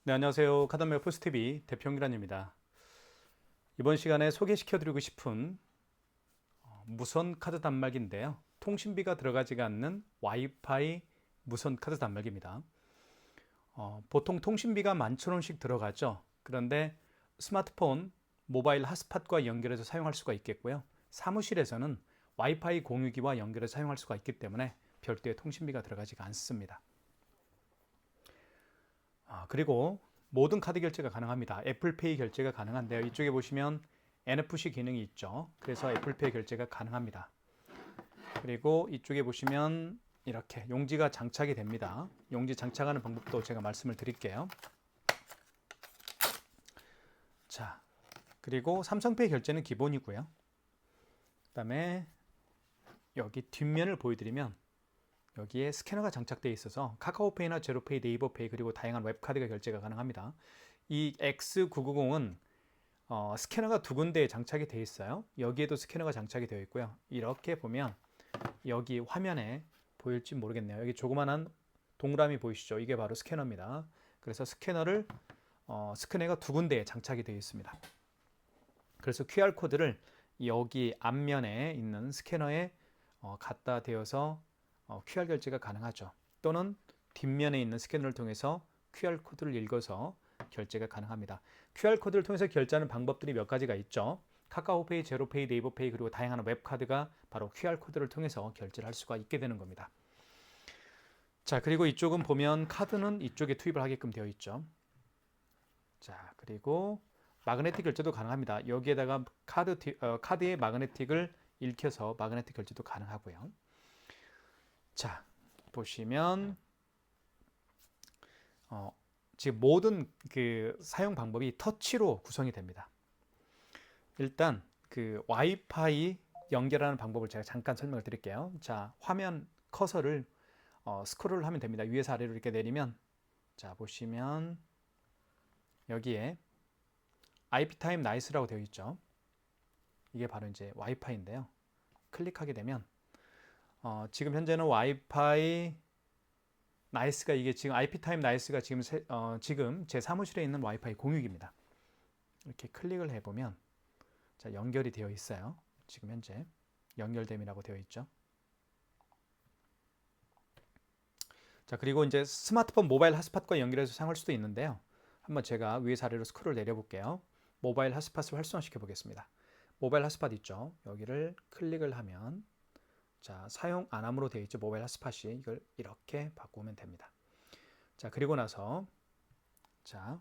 네, 안녕하세요. 카드메어 포스TV 대표 홍기란입니다. 이번 시간에 소개시켜드리고 싶은 무선 카드 단말기인데요. 통신비가 들어가지가 않는 와이파이 무선 카드 단말기입니다. 보통 통신비가 11,000원씩 들어가죠. 그런데 스마트폰, 모바일 핫스팟과 연결해서 사용할 수가 있겠고요. 사무실에서는 와이파이 공유기와 연결해서 사용할 수가 있기 때문에 별도의 통신비가 들어가지가 않습니다. 그리고 모든 카드 결제가 가능합니다. 애플페이 결제가 가능한데요. 이쪽에 보시면 NFC 기능이 있죠. 그래서 애플페이 결제가 가능합니다. 그리고 이쪽에 보시면 이렇게 용지가 장착이 됩니다. 용지 장착하는 방법도 제가 말씀을 드릴게요. 자, 그리고 삼성페이 결제는 기본이고요. 그다음에 여기 뒷면을 보여드리면 여기에 스캐너가 장착되어 있어서 카카오페이나 제로페이, 네이버페이 그리고 다양한 웹카드가 결제가 가능합니다. 이 X990은 스캐너가 두 군데에 장착이 되어 있어요. 여기에도 스캐너가 장착이 되어 있고요. 이렇게 보면 여기 화면에 보일지 모르겠네요. 여기 조그만한 동그라미 보이시죠? 이게 바로 스캐너입니다. 그래서 스캐너가 두 군데에 장착이 되어 있습니다. 그래서 QR코드를 여기 앞면에 있는 스캐너에 갖다 대어서 QR 결제가 가능하죠. 또는 뒷면에 있는 스캐너를 통해서 QR코드를 읽어서 결제가 가능합니다. QR코드를 통해서 결제하는 방법들이 몇 가지가 있죠. 카카오페이, 제로페이, 네이버페이 그리고 다양한 웹카드가 바로 QR코드를 통해서 결제를 할 수가 있게 되는 겁니다. 자, 그리고 이쪽은 보면 카드는 이쪽에 투입을 하게끔 되어 있죠. 자, 그리고 마그네틱 결제도 가능합니다. 여기에다가 카드의 마그네틱을 읽혀서 마그네틱 결제도 가능하고요. 자, 보시면 지금 모든 그 사용 방법이 터치로 구성이 됩니다. 일단 그 와이파이 연결하는 방법을 제가 잠깐 설명을 드릴게요. 자, 화면 커서를 스크롤을 하면 됩니다. 위에서 아래로 이렇게 내리면 자, 보시면 여기에 IP 타임 나이스라고 되어 있죠. 이게 바로 이제 와이파이인데요. 클릭하게 되면 지금 현재는 와이파이 나이스가 이게 지금 IP 타임 나이스가 지금 제 사무실에 있는 와이파이 공유기입니다. 이렇게 클릭을 해보면 자, 연결이 되어 있어요. 지금 현재 연결됨이라고 되어 있죠. 자, 그리고 이제 스마트폰 모바일 핫스팟과 연결해서 사용할 수도 있는데요. 한번 제가 위에서 아래로 스크롤 내려볼게요. 모바일 핫스팟을 활성화시켜 보겠습니다. 모바일 핫스팟 있죠. 여기를 클릭을 하면 자, 사용 안 함으로 되어 있죠. 모바일 핫스팟이 이걸 이렇게 바꾸면 됩니다. 자, 그리고 나서 자,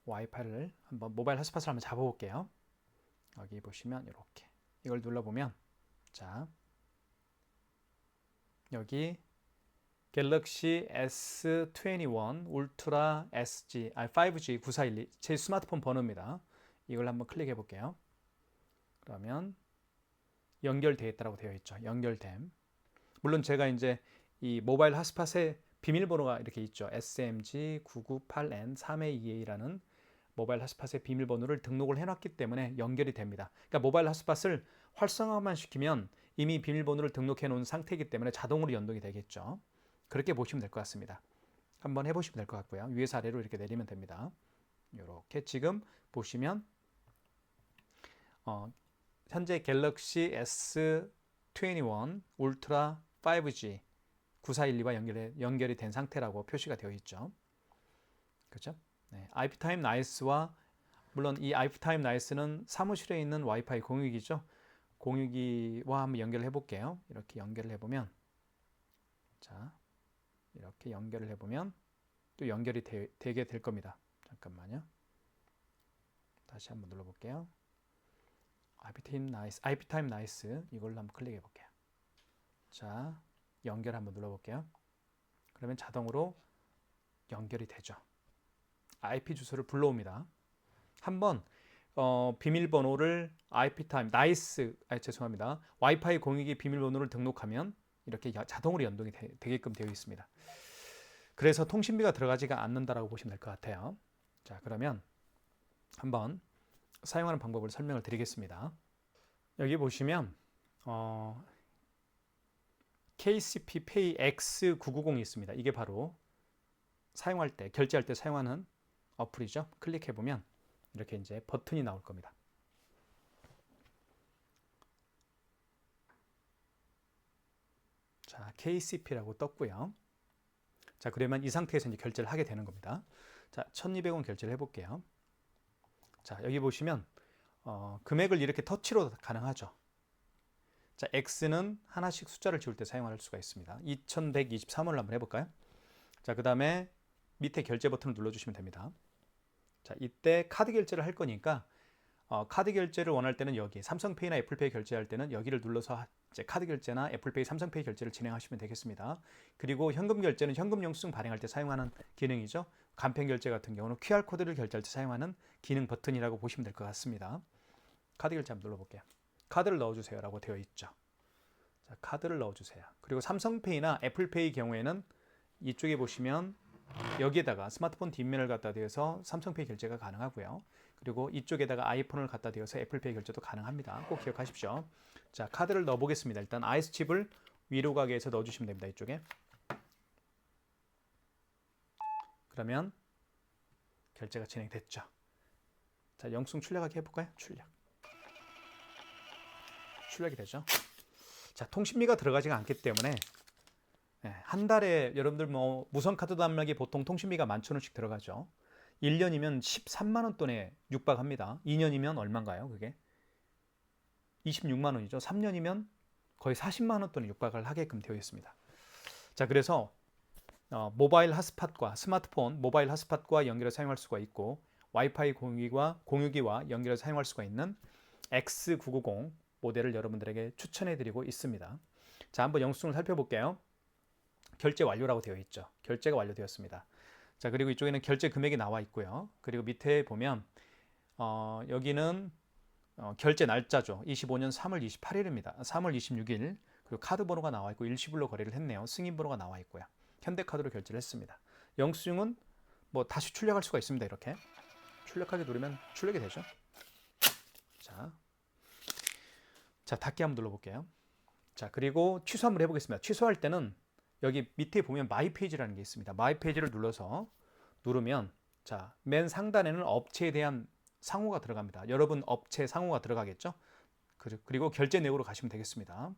와이파이를 한번 모바일 핫스팟을 한번 잡아볼게요. 여기 보시면 이렇게 이걸 눌러보면 자, 여기 갤럭시 S21 울트라 SG 5G 9412 제 스마트폰 번호입니다. 이걸 한번 클릭해 볼게요. 그러면 연결되어 있다고 되어 있죠. 연결됨. 물론 제가 이제 이 모바일 핫스팟에 비밀번호가 이렇게 있죠. SMG998N322A라는 모바일 핫스팟의 비밀번호를 등록을 해놨기 때문에 연결이 됩니다. 그러니까 모바일 핫스팟을 활성화만 시키면 이미 비밀번호를 등록해 놓은 상태이기 때문에 자동으로 연동이 되겠죠. 그렇게 보시면 될 것 같습니다. 한번 해보시면 될 것 같고요. 위에서 아래로 이렇게 내리면 됩니다. 이렇게 지금 보시면 현재 갤럭시 S21 울트라 5G 9412와 연결이 된 상태라고 표시가 되어 있죠. 그렇죠? 네, IP타임 나이스와 물론 이 IP타임 나이스는 사무실에 있는 와이파이 공유기죠. 공유기와 한번 연결을 해볼게요. 이렇게 연결을 해보면 자, 이렇게 연결을 해보면 또 연결이 되게 될 겁니다. 잠깐만요. 다시 한번 눌러볼게요. IP타임 나이스 이걸로 한번 클릭해 볼게요. 자, 연결 한번 눌러볼게요. 그러면 자동으로 연결이 되죠. IP 주소를 불러옵니다. 한번 비밀번호를 죄송합니다. 와이파이 공유기 비밀번호를 등록하면 이렇게 자동으로 연동이 되게끔 되어 있습니다. 그래서 통신비가 들어가지가 않는다라고 보시면 될 것 같아요. 자, 그러면 한번 사용하는 방법을 설명을 드리겠습니다. 여기 보시면 KCP Pay X990이 있습니다. 이게 바로 사용할 때, 결제할 때 사용하는 어플이죠. 클릭해 보면 이렇게 이제 버튼이 나올 겁니다. 자, KCP라고 떴고요. 자, 그러면 이 상태에서 이제 결제를 하게 되는 겁니다. 자, 1,200원 결제를 해볼게요. 자, 여기 보시면 금액을 이렇게 터치로 가능하죠. 자, X는 하나씩 숫자를 지울 때 사용할 수가 있습니다. 2123원을 한번 해볼까요? 자, 그 다음에 밑에 결제 버튼을 눌러주시면 됩니다. 자, 이때 카드 결제를 할 거니까 카드 결제를 원할 때는 여기 삼성페이나 애플페이 결제할 때는 여기를 눌러서 이제 카드 결제나 애플페이, 삼성페이 결제를 진행하시면 되겠습니다. 그리고 현금 결제는 현금 영수증 발행할 때 사용하는 기능이죠. 간편 결제 같은 경우는 QR코드를 결제할 때 사용하는 기능 버튼이라고 보시면 될 것 같습니다. 카드 결제 한번 눌러볼게요. 카드를 넣어주세요 라고 되어 있죠. 자, 카드를 넣어주세요. 그리고 삼성페이나 애플페이 경우에는 이쪽에 보시면 여기에다가 스마트폰 뒷면을 갖다 대어서 삼성페이 결제가 가능하고요. 그리고 이쪽에다가 아이폰을 갖다 대어서 애플페이 결제도 가능합니다. 꼭 기억하십시오. 자, 카드를 넣어보겠습니다. 일단 IS칩을 위로 가게 해서 넣어주시면 됩니다. 이쪽에. 그러면 결제가 진행됐죠. 자, 영수증 출력하기 해볼까요? 출력이 되죠. 자, 통신비가 들어가지가 않기 때문에 한 달에 여러분들 뭐 무선카드 단말기 보통 통신비가 11,000원씩 들어가죠. 1년이면 13만 원 돈에 육박합니다. 2년이면 얼마인가요? 그게 26만 원이죠. 3년이면 거의 40만 원 돈에 육박을 하게끔 되어 있습니다. 자, 그래서 모바일 핫스팟과 스마트폰 모바일 핫스팟과 연결해서 사용할 수가 있고 와이파이 공유기와 연결해서 사용할 수가 있는 X990 모델을 여러분들에게 추천해 드리고 있습니다. 자, 한번 영수증을 살펴볼게요. 결제 완료라고 되어 있죠. 결제가 완료되었습니다. 자, 그리고 이쪽에는 결제 금액이 나와 있고요. 그리고 밑에 보면 여기는 결제 날짜죠. 25년 3월 28일입니다. 3월 26일. 그리고 카드 번호가 나와 있고 일시불로 거래를 했네요. 승인 번호가 나와 있고요. 현대카드로 결제를 했습니다. 영수증은 뭐 다시 출력할 수가 있습니다. 이렇게 출력하기 누르면 출력이 되죠. 자, 닫기 한번 눌러볼게요. 자, 그리고 취소 한번 해보겠습니다. 취소할 때는 여기 밑에 보면 마이 페이지라는 게 있습니다. 마이 페이지를 누르면 자, 맨 상단에는 업체에 대한 상호가 들어갑니다. 여러분 업체 상호가 들어가겠죠? 그리고 결제 내역으로 가시면 되겠습니다.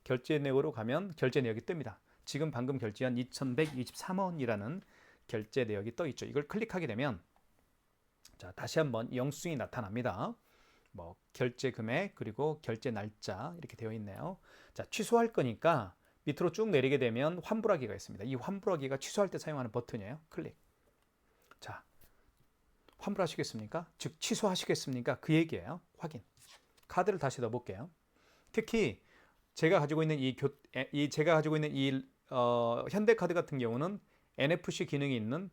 결제 내역으로 가면 결제 내역이 뜹니다. 지금 방금 결제한 2,123원이라는 결제 내역이 떠 있죠. 이걸 클릭하게 되면 자, 다시 한번 영수증이 나타납니다. 뭐 결제 금액 그리고 결제 날짜 이렇게 되어 있네요. 자, 취소할 거니까 밑으로 쭉 내리게 되면 환불하기가 있습니다. 이 환불하기가 취소할 때 사용하는 버튼이에요. 클릭. 자, 환불하시겠습니까? 즉 취소하시겠습니까? 그 얘기예요. 확인. 카드를 다시 넣어볼게요. 특히 제가 가지고 있는 이 현대카드 같은 경우는 NFC 기능이 있는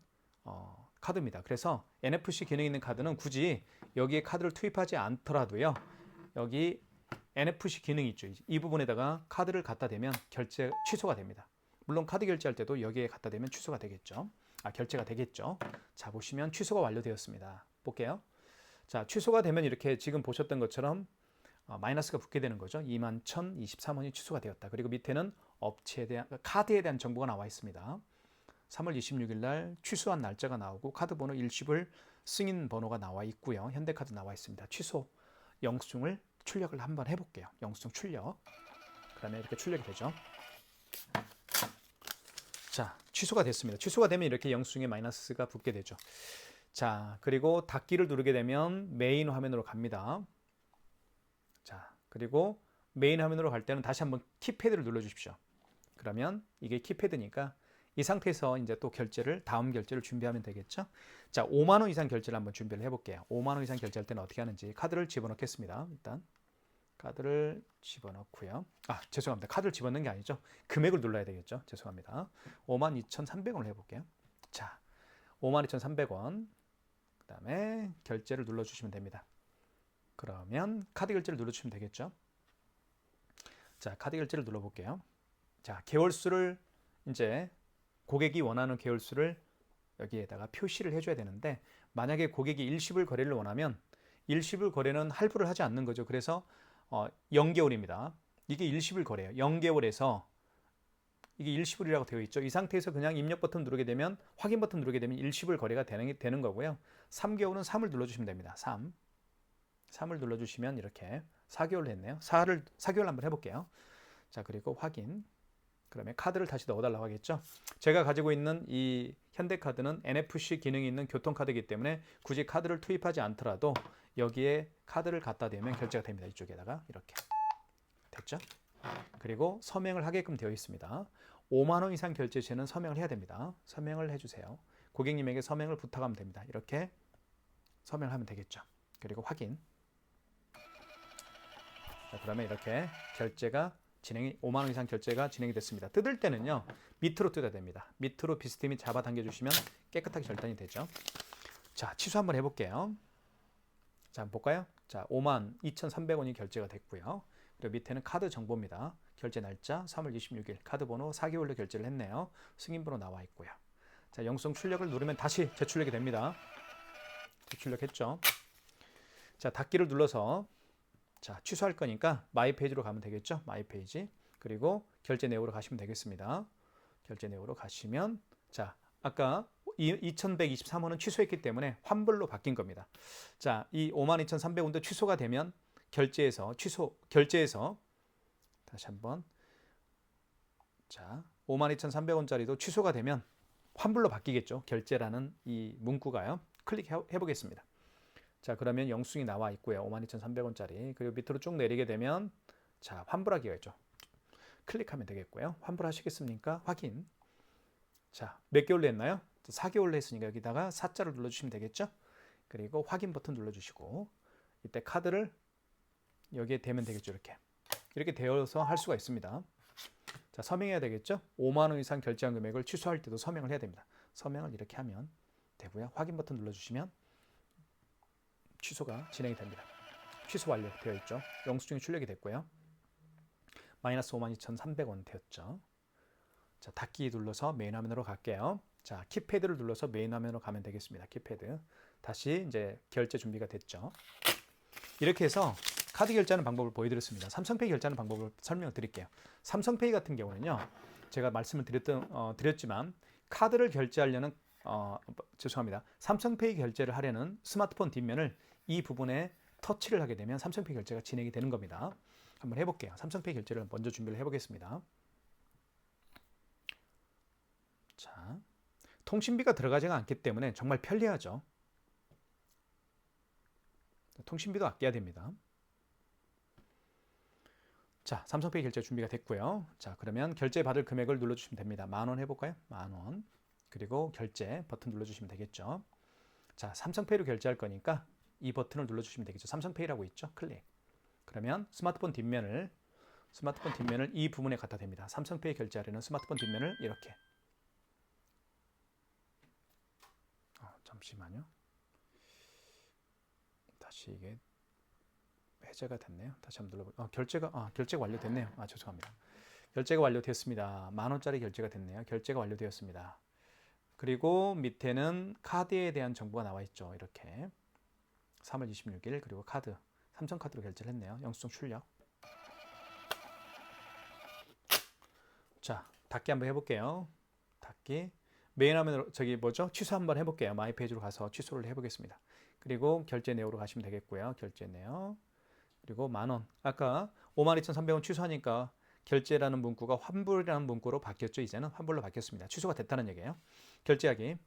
카드입니다. 그래서 NFC 기능이 있는 카드는 굳이 여기에 카드를 투입하지 않더라도요. 여기 NFC 기능이 있죠. 이 부분에다가 카드를 갖다 대면 결제 취소가 됩니다. 물론 카드 결제할 때도 여기에 갖다 대면 취소가 되겠죠. 결제가 되겠죠. 자, 보시면 취소가 완료되었습니다. 볼게요. 자, 취소가 되면 이렇게 지금 보셨던 것처럼 마이너스가 붙게 되는 거죠. 21,023원이 취소가 되었다. 그리고 밑에는 업체에 대한 카드에 대한 정보가 나와 있습니다. 3월 26일 날 취소한 날짜가 나오고 카드 번호 일시불 승인 번호가 나와 있고요. 현대카드 나와 있습니다. 취소 영수증을 출력을 한번 해볼게요. 영수증 출력. 그러면 이렇게 출력이 되죠. 자, 취소가 됐습니다. 취소가 되면 이렇게 영수증에 마이너스가 붙게 되죠. 자, 그리고 닫기를 누르게 되면 메인 화면으로 갑니다. 자, 그리고 메인 화면으로 갈 때는 다시 한번 키패드를 눌러 주십시오. 그러면 이게 키패드니까 이 상태에서 이제 또 다음 결제를 준비하면 되겠죠. 자, 5만 원 이상 결제를 한번 준비를 해볼게요. 5만 원 이상 결제할 때는 어떻게 하는지 카드를 집어넣겠습니다. 일단 카드를 집어넣고요. 죄송합니다. 카드를 집어넣는 게 아니죠. 금액을 눌러야 되겠죠. 죄송합니다. 52,300원을 해볼게요. 자, 52,300원. 그 다음에 결제를 눌러주시면 됩니다. 그러면 카드 결제를 눌러주시면 되겠죠. 자, 카드 결제를 눌러볼게요. 자, 개월수를 이제 고객이 원하는 개월수를 여기에다가 표시를 해줘야 되는데 만약에 고객이 일시불 거래를 원하면 일시불 거래는 할부를 하지 않는 거죠. 그래서 0개월입니다. 이게 일시불 거래예요. 0개월에서 이게 일시불이라고 되어 있죠. 이 상태에서 그냥 입력 버튼 누르게 되면 확인 버튼 누르게 되면 일시불 거래가 되는 거고요. 3개월은 3을 눌러주시면 됩니다. 3을 눌러주시면 이렇게 4개월로 했네요. 4개월 한번 해볼게요. 자, 그리고 확인. 그러면 카드를 다시 넣어달라고 하겠죠. 제가 가지고 있는 이 현대카드는 NFC 기능이 있는 교통카드이기 때문에 굳이 카드를 투입하지 않더라도 여기에 카드를 갖다 대면 결제가 됩니다. 이쪽에다가 이렇게 됐죠. 그리고 서명을 하게끔 되어 있습니다. 5만 원 이상 결제 시에는 서명을 해야 됩니다. 서명을 해주세요. 고객님에게 서명을 부탁하면 됩니다. 이렇게 서명을 하면 되겠죠. 그리고 확인. 자, 그러면 이렇게 결제가 5만 원 이상 결제가 진행이 됐습니다. 뜯을 때는요, 밑으로 뜯어야 됩니다. 밑으로 비스듬히 잡아당겨 주시면 깨끗하게 절단이 되죠. 자, 취소 한번 해볼게요. 자, 한번 볼까요? 자, 52,300원이 결제가 됐고요. 그리고 밑에는 카드 정보입니다. 결제 날짜 3월 26일, 카드 번호 4개월로 결제를 했네요. 승인번호 나와 있고요. 자, 영수증 출력을 누르면 다시 재출력이 됩니다. 재출력했죠. 자, 닫기를 눌러서 자, 취소할 거니까 마이 페이지로 가면 되겠죠. 마이 페이지. 그리고 결제 내역으로 가시면 되겠습니다. 결제 내역으로 가시면 자, 아까 2,123원은 취소했기 때문에 환불로 바뀐 겁니다. 자, 이 52,300원도 취소가 되면 결제에서 다시 한번 자, 52,300원짜리도 취소가 되면 환불로 바뀌겠죠. 결제라는 이 문구가요. 클릭해 보겠습니다. 자, 그러면 영수증이 나와 있고요. 52,300원짜리. 그리고 밑으로 쭉 내리게 되면 자, 환불하기가 있죠. 클릭하면 되겠고요. 환불하시겠습니까? 확인. 자, 몇 개월로 했나요? 4개월로 했으니까 여기다가 4자를 눌러주시면 되겠죠. 그리고 확인 버튼 눌러주시고 이때 카드를 여기에 대면 되겠죠. 이렇게 되어서 할 수가 있습니다. 자, 서명해야 되겠죠. 5만 원 이상 결제한 금액을 취소할 때도 서명을 해야 됩니다. 서명을 이렇게 하면 되고요. 확인 버튼 눌러주시면 취소가 진행이 됩니다. 취소 완료되어 있죠. 영수증이 출력이 됐고요. 마이너스 52,300원 되었죠. 자, 닫기 눌러서 메인 화면으로 갈게요. 자, 키패드를 눌러서 메인 화면으로 가면 되겠습니다. 키패드. 다시 이제 결제 준비가 됐죠. 이렇게 해서 카드 결제하는 방법을 보여드렸습니다. 삼성페이 결제하는 방법을 설명을 드릴게요. 삼성페이 같은 경우는요, 제가 말씀을 드렸지만 카드를 결제하려는 죄송합니다. 삼성페이 결제를 하려는 스마트폰 뒷면을 이 부분에 터치를 하게 되면 삼성페이 결제가 진행이 되는 겁니다. 한번 해볼게요. 삼성페이 결제를 먼저 준비를 해보겠습니다. 자, 통신비가 들어가지가 않기 때문에 정말 편리하죠. 통신비도 아껴야 됩니다. 자, 삼성페이 결제 준비가 됐고요. 자, 그러면 결제 받을 금액을 눌러주시면 됩니다. 10,000원 해볼까요? 10,000원. 그리고 결제 버튼 눌러주시면 되겠죠. 자, 삼성페이로 결제할 거니까 이 버튼을 눌러주시면 되겠죠. 삼성페이라고 있죠. 클릭. 그러면 스마트폰 뒷면을 이 부분에 갖다 댑니다. 삼성페이 결제하려는 스마트폰 뒷면을 이렇게. 잠시만요. 다시 이게 해제가 됐네요. 다시 한번 눌러볼게요. 결제가 완료됐네요. 죄송합니다. 결제가 완료됐습니다. 10,000원짜리 결제가 됐네요. 결제가 완료되었습니다. 그리고 밑에는 카드에 대한 정보가 나와 있죠. 이렇게 3월 26일 그리고 카드 삼성카드로 결제를 했네요. 영수증 출력. 자, 닫기 한번 해볼게요. 닫기. 메인 화면으로 취소 한번 해볼게요. 마이 페이지로 가서 취소를 해보겠습니다. 그리고 결제 내역으로 가시면 되겠고요. 결제 내역. 그리고 10,000원. 아까 52,300원 취소하니까 결제라는 문구가 환불이라는 문구로 바뀌었죠. 이제는 환불로 바뀌었습니다. 취소가 됐다는 얘기예요. 결제하기.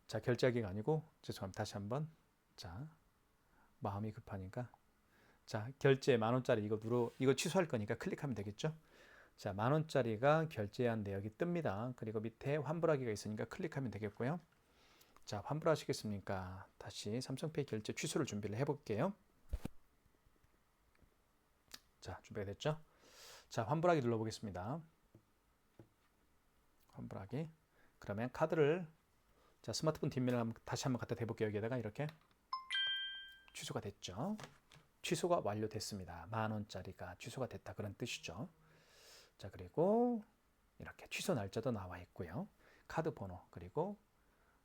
자, 결제하기가 아니고 죄송합니다. 다시 한번. 자, 마음이 급하니까 자, 결제 10,000원짜리 이거 취소할 거니까 클릭하면 되겠죠. 자, 10,000원짜리가 결제한 내역이 뜹니다. 그리고 밑에 환불하기가 있으니까 클릭하면 되겠고요. 자, 환불하시겠습니까? 다시 삼성페이 결제 취소를 준비를 해볼게요. 자, 준비가 됐죠? 자, 환불하기 눌러보겠습니다. 환불하기. 그러면 카드를 자, 스마트폰 뒷면을 다시 한번 갖다 대볼게요. 여기에다가 이렇게 취소가 됐죠. 취소가 완료됐습니다. 10,000원짜리가 취소가 됐다 그런 뜻이죠. 자, 그리고 이렇게 취소 날짜도 나와 있고요. 카드 번호 그리고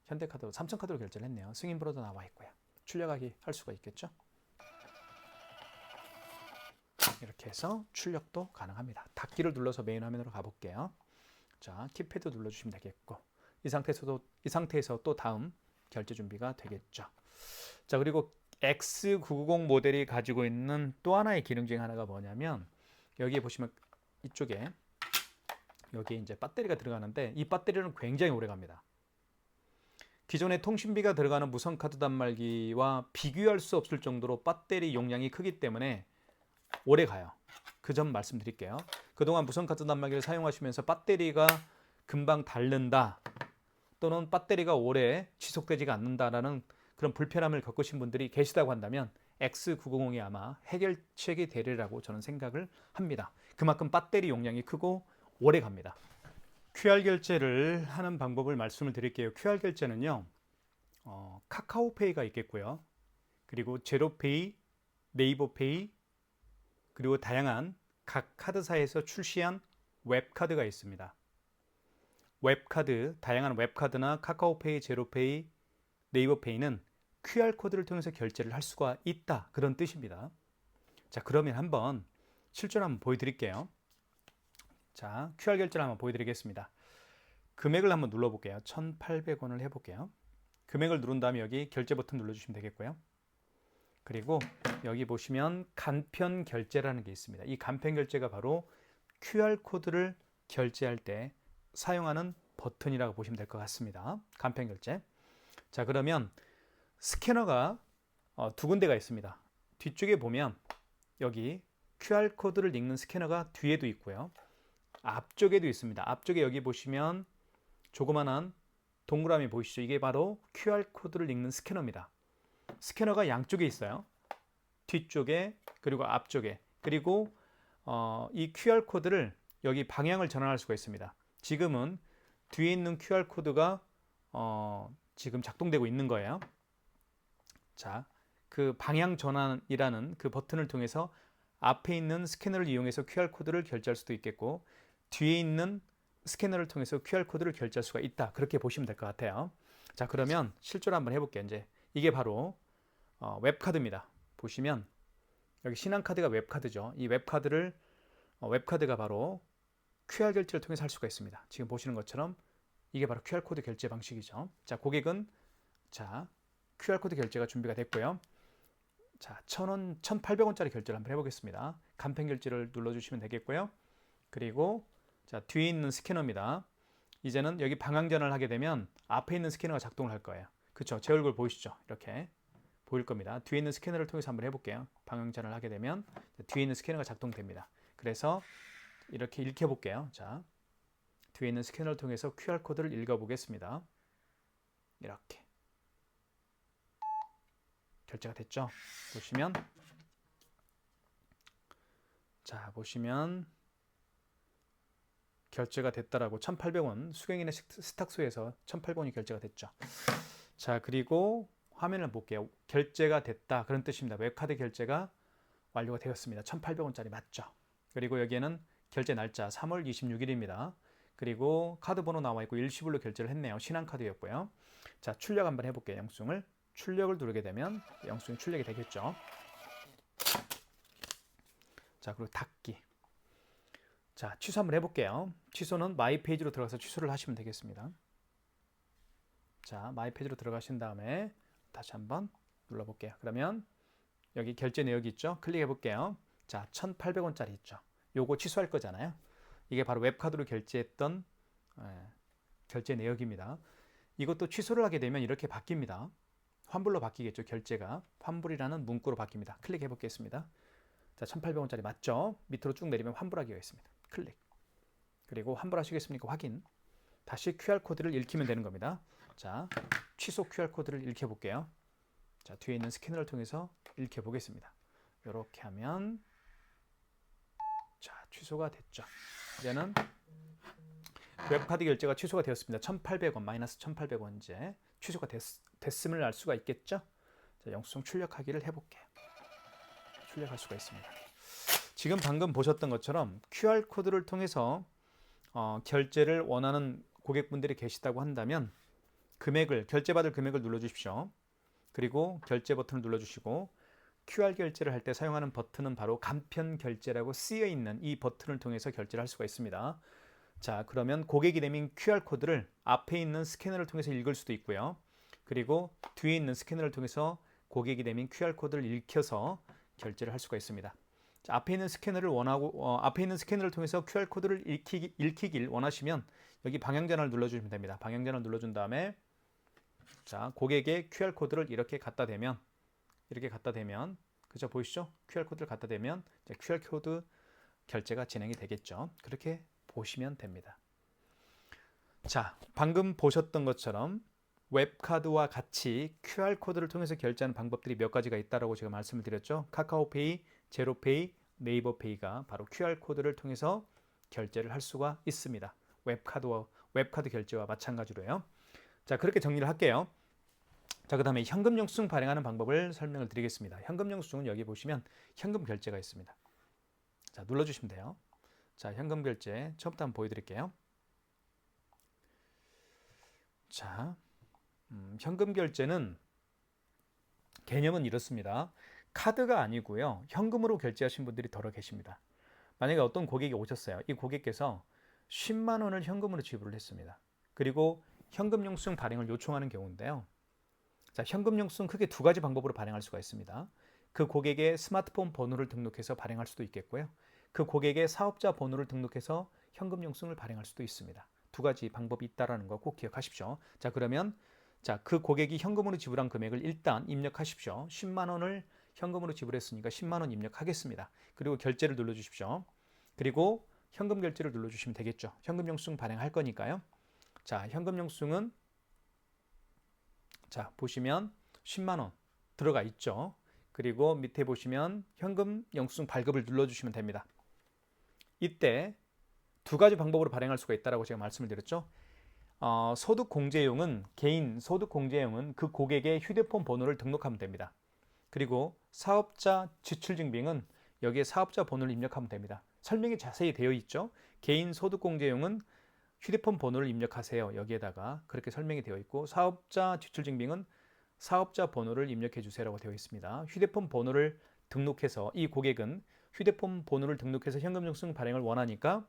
현대카드, 삼성카드로 결제를 했네요. 승인번호도 나와 있고요. 출력하기 할 수가 있겠죠. 이렇게 해서 출력도 가능합니다. 닫기를 눌러서 메인 화면으로 가볼게요. 자, 키패드 눌러주시면 되겠고 이 상태에서 또 다음 결제 준비가 되겠죠. 자, 그리고 X990 모델이 가지고 있는 또 하나의 기능 중에 하나가 뭐냐면 여기에 보시면 이쪽에 여기에 이제 배터리가 들어가는데 이 배터리는 굉장히 오래 갑니다. 기존의 통신비가 들어가는 무선카드 단말기와 비교할 수 없을 정도로 배터리 용량이 크기 때문에 오래 가요. 그 점 말씀드릴게요. 그동안 무선카드 단말기를 사용하시면서 배터리가 금방 닳는다 또는 배터리가 오래 지속되지가 않는다라는 그런 불편함을 겪으신 분들이 계시다고 한다면 X990이 아마 해결책이 되리라고 저는 생각을 합니다. 그만큼 배터리 용량이 크고 오래 갑니다. QR 결제를 하는 방법을 말씀을 드릴게요. QR 결제는요, 카카오페이가 있겠고요. 그리고 제로페이, 네이버페이, 그리고 다양한 각 카드사에서 출시한 웹카드가 있습니다. 웹카드, 다양한 웹카드나 카카오페이, 제로페이, 네이버페이는 QR코드를 통해서 결제를 할 수가 있다. 그런 뜻입니다. 자, 그러면 한번 실제로 한번 보여드릴게요. 자, QR 결제를 한번 보여드리겠습니다. 금액을 한번 눌러볼게요. 1,800원을 해볼게요. 금액을 누른 다음에 여기 결제 버튼 눌러주시면 되겠고요. 그리고 여기 보시면 간편 결제라는 게 있습니다. 이 간편 결제가 바로 QR코드를 결제할 때 사용하는 버튼이라고 보시면 될 것 같습니다. 간편 결제. 자, 그러면 스캐너가 두 군데가 있습니다. 뒤쪽에 보면 여기 QR코드를 읽는 스캐너가 뒤에도 있고요. 앞쪽에도 있습니다. 앞쪽에 여기 보시면 조그만한 동그라미 보이시죠? 이게 바로 QR코드를 읽는 스캐너입니다. 스캐너가 양쪽에 있어요. 뒤쪽에 그리고 앞쪽에. 그리고 이 QR코드를 여기 방향을 전환할 수가 있습니다. 지금은 뒤에 있는 QR코드가 지금 작동되고 있는 거예요. 자, 그 방향 전환이라는 그 버튼을 통해서 앞에 있는 스캐너를 이용해서 QR코드를 결제할 수도 있겠고 뒤에 있는 스캐너를 통해서 QR코드를 결제할 수가 있다. 그렇게 보시면 될 것 같아요. 자, 그러면 실제로 한번 해볼게요. 이제 이게 바로 웹카드입니다. 보시면 여기 신한카드가 웹카드죠. 이 웹카드가 바로 QR 결제를 통해서 할 수가 있습니다. 지금 보시는 것처럼 이게 바로 QR코드 결제 방식이죠. 자, 고객은 자, QR코드 결제가 준비가 됐고요. 자, 1,000원, 1,800원짜리 결제를 한번 해보겠습니다. 간편 결제를 눌러주시면 되겠고요. 그리고 자, 뒤에 있는 스캐너입니다. 이제는 여기 방향 전환을 하게 되면 앞에 있는 스캐너가 작동을 할 거예요. 그렇죠? 제 얼굴 보이시죠? 이렇게 보일 겁니다. 뒤에 있는 스캐너를 통해서 한번 해볼게요. 방향 전환을 하게 되면 뒤에 있는 스캐너가 작동됩니다. 그래서 이렇게 읽혀볼게요. 자, 뒤에 있는 스캐너를 통해서 QR코드를 읽어보겠습니다. 이렇게 결제가 됐죠? 보시면 자, 보시면 결제가 됐다라고 1,800원 수경인의 스탁소에서 1,800원이 결제가 됐죠. 자, 그리고 화면을 볼게요. 결제가 됐다 그런 뜻입니다. 웹카드 결제가 완료가 되었습니다. 1,800원짜리 맞죠? 그리고 여기에는 결제 날짜 3월 26일입니다. 그리고 카드 번호 나와 있고 일시불로 결제를 했네요. 신한카드였고요. 자, 출력 한번 해볼게요. 영수증을 출력을 누르게 되면 영수증이 출력이 되겠죠. 자, 그리고 닫기. 자, 취소 한번 해볼게요. 취소는 마이 페이지로 들어가서 취소를 하시면 되겠습니다. 자, 마이 페이지로 들어가신 다음에 다시 한번 눌러볼게요. 그러면 여기 결제 내역이 있죠? 클릭해 볼게요. 자, 1,800원짜리 있죠? 요거 취소할 거잖아요. 이게 바로 웹카드로 결제했던 결제 내역입니다. 이것도 취소를 하게 되면 이렇게 바뀝니다. 환불로 바뀌겠죠. 결제가 환불이라는 문구로 바뀝니다. 클릭해 보겠습니다. 자, 1,800원짜리 맞죠? 밑으로 쭉 내리면 환불하기가 있습니다. 클릭. 그리고 환불하시겠습니까? 확인. 다시 QR코드를 읽히면 되는 겁니다. 자, 취소 QR코드를 읽혀볼게요. 자, 뒤에 있는 스캐너를 통해서 읽혀보겠습니다. 이렇게 하면 자, 취소가 됐죠. 이제는 웹카드 결제가 취소가 되었습니다. 1,800원, 마이너스 1,800원 이제 취소가 됐음을 알 수가 있겠죠. 자, 영수증 출력하기를 해볼게요. 출력할 수가 있습니다. 지금 방금 보셨던 것처럼 QR코드를 통해서 결제를 원하는 고객분들이 계시다고 한다면 결제받을 금액을 눌러주십시오. 그리고 결제 버튼을 눌러주시고 QR 결제를 할 때 사용하는 버튼은 바로 간편 결제라고 쓰여 있는 이 버튼을 통해서 결제를 할 수가 있습니다. 자, 그러면 고객이 내민 QR 코드를 앞에 있는 스캐너를 통해서 읽을 수도 있고요. 그리고 뒤에 있는 스캐너를 통해서 고객이 내민 QR 코드를 읽혀서 결제를 할 수가 있습니다. 자, 앞에 있는 스캐너를 앞에 있는 스캐너를 통해서 QR 코드를 읽히길 원하시면 여기 방향전환을 눌러주시면 됩니다. 방향전환을 눌러준 다음에 자, 고객의 QR 코드를 이렇게 갖다 대면 그죠? 보이시죠? QR 코드를 갖다 대면 이제 QR 코드 결제가 진행이 되겠죠. 그렇게 보시면 됩니다. 자, 방금 보셨던 것처럼 웹카드와 같이 QR코드를 통해서 결제하는 방법들이 몇 가지가 있다고 제가 말씀을 드렸죠. 카카오페이, 제로페이, 네이버페이가 바로 QR코드를 통해서 결제를 할 수가 있습니다. 웹카드 결제와 마찬가지로요. 자, 그렇게 정리를 할게요. 자, 그 다음에 현금 영수증 발행하는 방법을 설명을 드리겠습니다. 현금 영수증은 여기 보시면 현금 결제가 있습니다. 자, 눌러주시면 돼요. 자, 현금 결제 처음부터 한번 보여드릴게요. 자, 현금 결제는 개념은 이렇습니다. 카드가 아니고요. 현금으로 결제하신 분들이 더러 계십니다. 만약에 어떤 고객이 오셨어요. 이 고객께서 10만 원을 현금으로 지불을 했습니다. 그리고 현금 영수증 발행을 요청하는 경우인데요. 자, 현금 영수증 크게 두 가지 방법으로 발행할 수가 있습니다. 그 고객의 스마트폰 번호를 등록해서 발행할 수도 있겠고요. 그 고객의 사업자 번호를 등록해서 현금 영수증을 발행할 수도 있습니다. 두 가지 방법이 있다는 거 꼭 기억하십시오. 자, 그러면 그 고객이 현금으로 지불한 금액을 일단 입력하십시오. 10만 원을 현금으로 지불했으니까 10만 원 입력하겠습니다. 그리고 결제를 눌러주십시오. 그리고 현금 결제를 눌러주시면 되겠죠. 현금 영수증 발행할 거니까요. 자, 현금 영수증은 자, 보시면 10만 원 들어가 있죠. 그리고 밑에 보시면 현금 영수증 발급을 눌러주시면 됩니다. 이때 두 가지 방법으로 발행할 수가 있다고 제가 말씀을 드렸죠. 소득공제용은 개인 소득공제용은 그 고객의 휴대폰 번호를 등록하면 됩니다. 그리고 사업자 지출증빙은 여기에 사업자 번호를 입력하면 됩니다. 설명이 자세히 되어 있죠. 개인 소득공제용은 휴대폰 번호를 입력하세요. 여기에다가 그렇게 설명이 되어 있고 사업자 지출증빙은 사업자 번호를 입력해 주세요라고 되어 있습니다. 휴대폰 번호를 등록해서 이 고객은 휴대폰 번호를 등록해서 현금 영수증 발행을 원하니까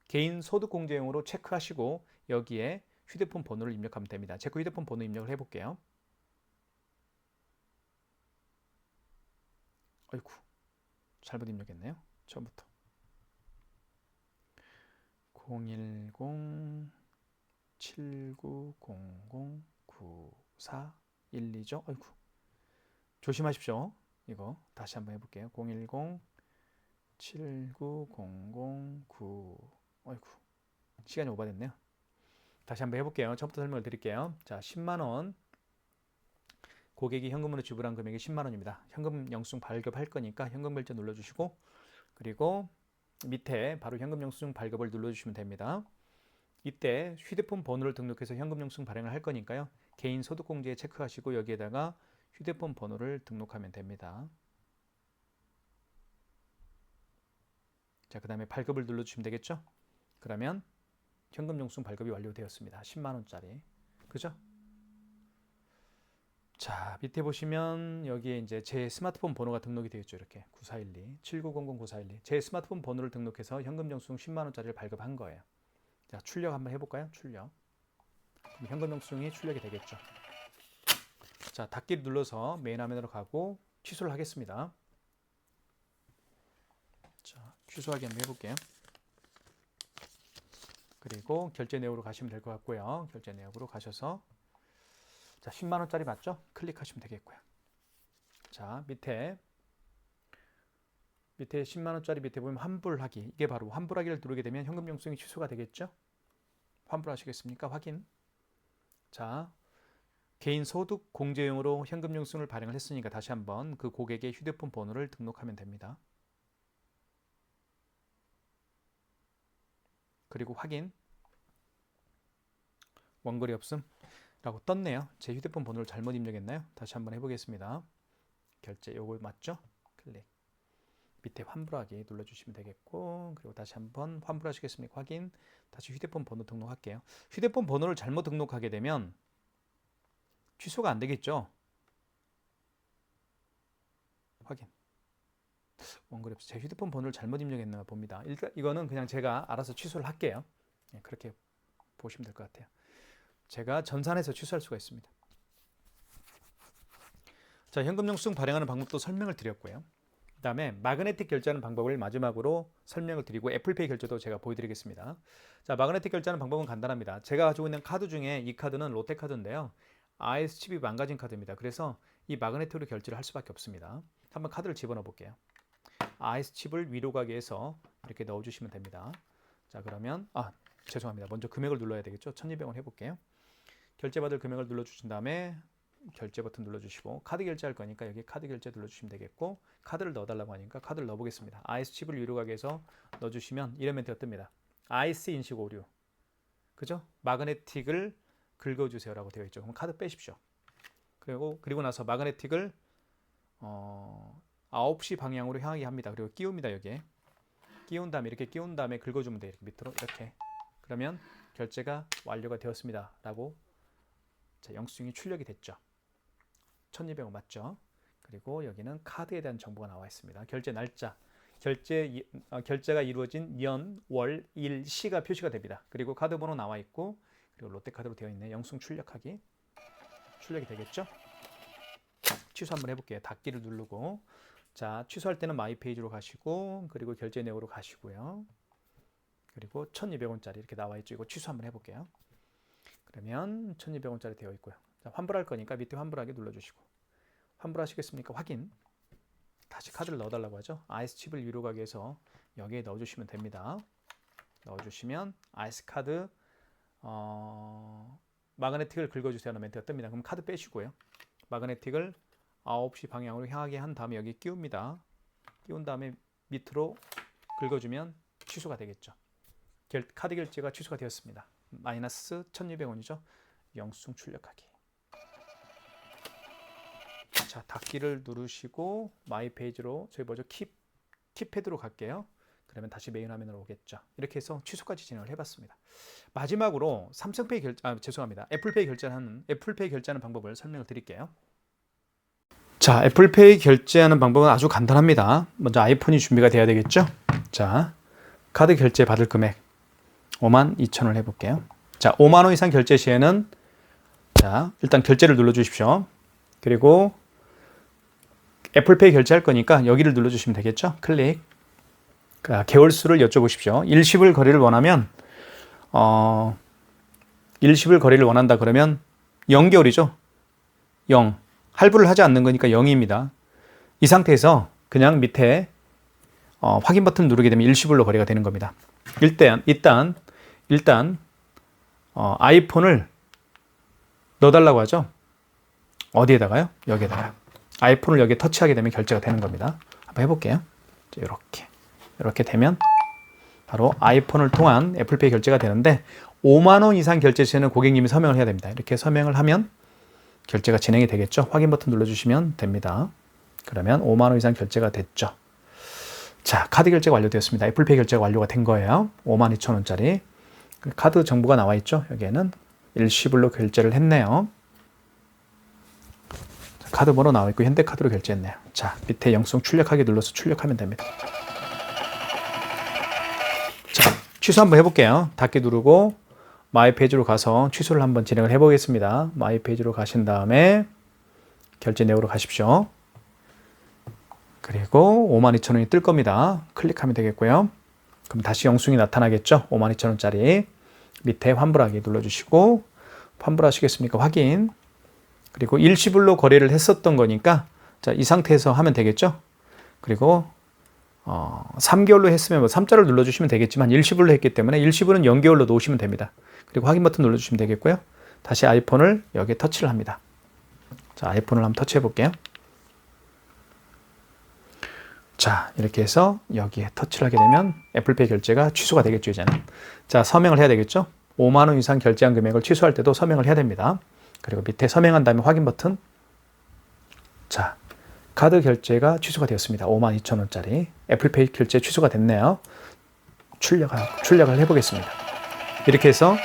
개인 소득공제용으로 체크하시고 여기에 휴대폰 번호를 입력하면 됩니다. 제 거 휴대폰 번호 입력을 해볼게요. 아이고, 잘못 입력했네요. 처음부터 010-7900-9412죠. 아이고, 조심하십시오. 이거 다시 한번 해볼게요. 010-7900-9 아이고, 시간이 오버됐네요. 다시 한번 해볼게요. 처음부터 설명을 드릴게요. 자, 10만 원 고객이 현금으로 지불한 금액이 10만 원입니다. 현금 영수증 발급할 거니까 현금 결제 눌러주시고 그리고 밑에 바로 현금 영수증 발급을 눌러주시면 됩니다. 이때 휴대폰 번호를 등록해서 현금 영수증 발행을 할 거니까요. 개인 소득공제에 체크하시고 여기에다가 휴대폰 번호를 등록하면 됩니다. 자, 그 다음에 발급을 눌러주시면 되겠죠? 그러면 현금 영수증 발급이 완료되었습니다. 10만 원짜리. 그죠? 자, 밑에 보시면 여기에 이제 제 스마트폰 번호가 등록이 되어 있죠. 이렇게 9412-7900-9412. 제 스마트폰 번호를 등록해서 현금 영수증 10만 원짜리를 발급한 거예요. 자, 출력 한번 해볼까요? 출력. 현금 영수증이 출력이 되겠죠. 자, 닫기를 눌러서 메인 화면으로 가고 취소를 하겠습니다. 자, 취소하기 한번 해볼게요. 그리고 결제 내역으로 가시면 될 것 같고요. 결제 내역으로 가셔서 자, 10만 원짜리 맞죠? 클릭하시면 되겠고요. 자, 밑에 10만 원짜리 밑에 보면 환불하기. 이게 바로 환불하기를 누르게 되면 현금 영수증이 취소가 되겠죠? 환불하시겠습니까? 확인. 자, 개인 소득 공제용으로 현금 영수증을 발행을 했으니까 다시 한번 그 고객의 휴대폰 번호를 등록하면 됩니다. 그리고 확인. 원거리 없음 라고 떴네요. 제 휴대폰 번호를 잘못 입력했나요? 다시 한번 해보겠습니다. 결제 요거 맞죠? 클릭. 밑에 환불하기 눌러주시면 되겠고 그리고 다시 한번 환불하시겠습니까? 확인. 다시 휴대폰 번호 등록할게요. 휴대폰 번호를 잘못 등록하게 되면 취소가 안 되겠죠? 확인. 원그랩 제 휴대폰 번호를 잘못 입력했나 봅니다. 일단 이거는 그냥 제가 알아서 취소를 할게요. 예, 그렇게 보시면 될 것 같아요. 제가 전산해서 취소할 수가 있습니다. 자, 현금 영수증 발행하는 방법도 설명을 드렸고요. 그 다음에 마그네틱 결제하는 방법을 마지막으로 설명을 드리고 애플페이 결제도 제가 보여드리겠습니다. 자, 마그네틱 결제하는 방법은 간단합니다. 제가 가지고 있는 카드 중에 이 카드는 롯데카드인데요. IS 칩이 망가진 카드입니다. 그래서 이 마그네틱으로 결제를 할 수밖에 없습니다. 한번 카드를 집어넣어 볼게요. IS 칩을 위로 가게 해서 이렇게 넣어주시면 됩니다. 자, 그러면 죄송합니다. 먼저 금액을 눌러야 되겠죠. 1200원 해볼게요. 결제받을 금액을 눌러주신 다음에 결제 버튼 눌러주시고 카드 결제할 거니까 여기 카드 결제 눌러주시면 되겠고 카드를 넣어달라고 하니까 카드를 넣어보겠습니다. IS 칩을 위로 가게 해서 넣어주시면 이런 멘트가 뜹니다. IS 인식 오류. 그죠? 마그네틱을 긁어주세요 라고 되어 있죠. 그럼 카드 빼십시오. 그리고 나서 마그네틱을 9시 방향으로 향하게 합니다. 그리고 끼웁니다. 여기에 끼운 다음에 이렇게 끼운 다음에 긁어주면 돼요. 이렇게 밑으로 이렇게. 그러면 결제가 완료가 되었습니다 라고 자, 영수증이 출력이 됐죠. 1200원 맞죠? 그리고 여기는 카드에 대한 정보가 나와 있습니다. 결제 날짜, 결제가 이루어진 연, 월, 일, 시가 표시가 됩니다. 그리고 카드 번호 나와 있고 그리고 롯데카드로 되어 있네. 영수증 출력하기. 출력이 되겠죠? 취소 한번 해볼게요. 닫기를 누르고 자, 취소할 때는 마이 페이지로 가시고 그리고 결제 내역으로 가시고요. 그리고 1200원짜리 이렇게 나와 있죠. 이거 취소 한번 해볼게요. 그러면 1200원짜리 되어 있고요. 자, 환불할 거니까 밑에 환불하기 눌러주시고 환불하시겠습니까? 확인. 다시 카드를 넣어달라고 하죠. IS 칩을 위로 가게 해서 여기에 넣어주시면 됩니다. 넣어주시면 IS 카드 마그네틱을 긁어주세요 하는 멘트가 뜹니다. 그럼 카드 빼시고요. 마그네틱을 9시 방향으로 향하게 한 다음에 여기 끼웁니다. 끼운 다음에 밑으로 긁어주면 취소가 되겠죠. 카드 결제가 취소가 되었습니다. 마이너스 1200원이죠. 영수증 출력하기. 자, 닫기를 누르시고 마이 페이지로 저희 먼저 키패드로 갈게요. 그러면 다시 메인 화면으로 오겠죠. 이렇게 해서 취소까지 진행을 해봤습니다. 마지막으로 삼성페이 애플페이 결제하는 방법을 설명을 드릴게요. 자, 애플페이 결제하는 방법은 아주 간단합니다. 먼저 아이폰이 준비가 돼야 되겠죠. 자, 카드 결제 받을 금액 52,000원을 해볼게요. 자, 5만 원 이상 결제 시에는 자, 일단 결제를 눌러주십시오. 그리고 애플페이 결제할 거니까 여기를 눌러주시면 되겠죠. 클릭. 개월수를 여쭤보십시오. 일시불 거래를 원하면 일시불 거래를 원한다 그러면 0개월이죠. 0. 할부를 하지 않는 거니까 0입니다. 이 상태에서 그냥 밑에 확인 버튼 누르게 되면 일시불로 거래가 되는 겁니다. 일단 아이폰을 넣어달라고 하죠. 어디에다가요? 여기에다가. 아이폰을 여기에 터치하게 되면 결제가 되는 겁니다. 한번 해볼게요. 이렇게 되면 바로 아이폰을 통한 애플페이 결제가 되는데 5만 원 이상 결제 시에는 고객님이 서명을 해야 됩니다. 이렇게 서명을 하면 결제가 진행이 되겠죠. 확인 버튼 눌러주시면 됩니다. 그러면 5만 원 이상 결제가 됐죠. 자, 카드 결제가 완료되었습니다. 애플페이 결제가 완료가 된 거예요. 52,000원짜리. 카드 정보가 나와 있죠. 여기에는 일시불로 결제를 했네요. 자, 카드 번호 나와 있고 현대카드로 결제했네요. 자, 밑에 영수증 출력하기 눌러서 출력하면 됩니다. 자, 취소 한번 해볼게요. 닫기 누르고 마이 페이지로 가서 취소를 한번 진행을 해보겠습니다. 마이 페이지로 가신 다음에 결제 내역으로 가십시오. 그리고 52,000원이 뜰 겁니다. 클릭하면 되겠고요. 그럼 다시 영수증이 나타나겠죠. 52,000원짜리 밑에 환불하기 눌러주시고 환불하시겠습니까? 확인. 그리고 일시불로 거래를 했었던 거니까 자, 이 상태에서 하면 되겠죠. 그리고 3개월로 했으면 3자를 눌러주시면 되겠지만 일시불로 했기 때문에 일시불은 0개월로 놓으시면 됩니다. 그리고 확인 버튼 눌러주시면 되겠고요. 다시 아이폰을 여기에 터치를 합니다. 자, 아이폰을 한번 터치해 볼게요. 자, 이렇게 해서 여기에 터치를 하게 되면 애플페이 결제가 취소가 되겠죠, 이제는. 자, 서명을 해야 되겠죠. 5만 원 이상 결제한 금액을 취소할 때도 서명을 해야 됩니다. 그리고 밑에 서명한 다음에 확인 버튼. 자, 카드 결제가 취소가 되었습니다. 52,000원짜리. 애플페이 결제 취소가 됐네요. 출력을 해보겠습니다. 이렇게 해서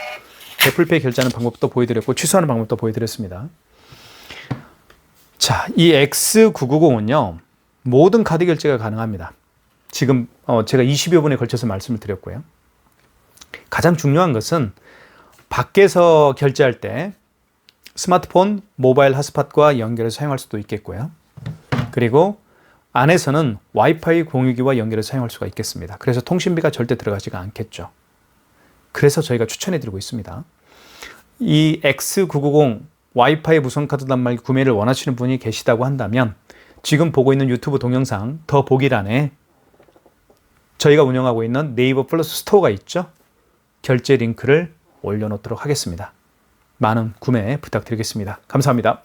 애플페이 결제하는 방법도 보여드렸고 취소하는 방법도 보여드렸습니다. 자, 이 X990은요. 모든 카드 결제가 가능합니다. 지금 제가 20여 분에 걸쳐서 말씀을 드렸고요. 가장 중요한 것은 밖에서 결제할 때 스마트폰, 모바일 핫스팟과 연결해서 사용할 수도 있겠고요. 그리고 안에서는 와이파이 공유기와 연결해서 사용할 수가 있겠습니다. 그래서 통신비가 절대 들어가지가 않겠죠. 그래서 저희가 추천해드리고 있습니다. 이 X990 와이파이 무선카드 단말기 구매를 원하시는 분이 계시다고 한다면 지금 보고 있는 유튜브 동영상 더 보기란에 저희가 운영하고 있는 네이버 플러스 스토어가 있죠. 결제 링크를 올려놓도록 하겠습니다. 많은 구매 부탁드리겠습니다. 감사합니다.